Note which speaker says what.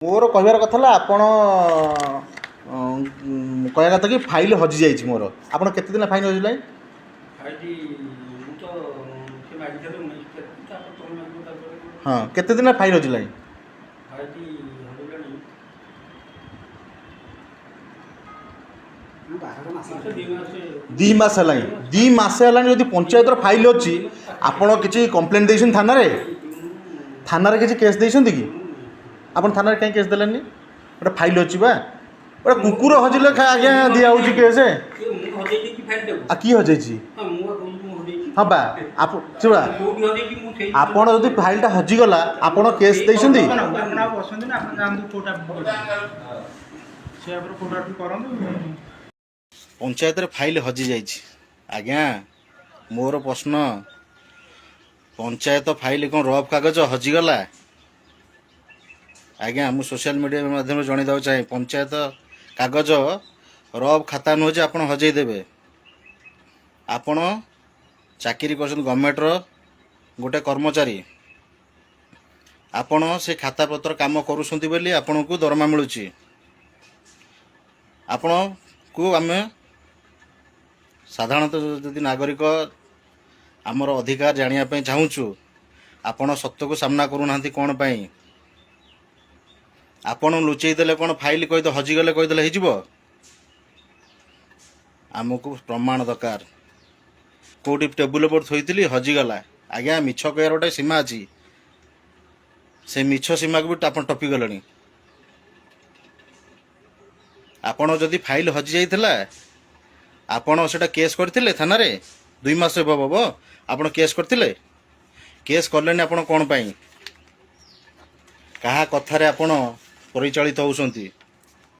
Speaker 1: मोर कहबार कथा आपण कहवा कथा कि फाइल हजि जाइए मोर आप केते दिन फाइन हजिला हाँ केते दिन फाइन हजिला दी मास है दी मास है जब पंचायत फाइल अच्छी आपण किसी कम्प्लेन देछन थाना रे किसी केस देछन कि आप थाना कहीं केस देलेनी गोटे फाइल अच्छी बा गोटे कुकुर हजिले आज्ञा दिया हूँ केस आ कि हजै हाँ बा चुड़ा आपण जब फाइलटा हजिगला आपण केस देछन पंचायत फाइल हजि जाइए आज्ञा मोर प्रश्न पंचायत फाइल कौन रफ कागज हजिगला आज्ञा मु सोशल मीडिया माध्यम जनईदेवा चाहे पंचायत कागज रफ खाता नुह जे आप हजईदेवे आपण चाकरी कर गवर्नमेंटर गोटे कर्मचारी आपण से खाता पत्र काम करुँच बोली आपण को दरमा मिलूँ आपण को आम साधारणतः जदि नागरिक आमर अधिकार जानापी चाहूँ आपण सत्य को सामना करूना कौन पाई आपण लुचेदेले कौन फाइल कहीदे हजिगले कहीदेले हो आमको प्रमाण दरकार कौटी टेबुल पर थोड़ी हजिगला आज्ञा मिछ कह गोटे सीमा अच्छी से मिछ सीमा को भी आप टपिगले आपण जदि फाइल हजि जाइथिला आपण सेटा केस करथिले थाना रे 2 मास हम आपण केस करथिले केस करलेनी आपण कोन पाई कहा कथारे आपण परिचालित होउसंती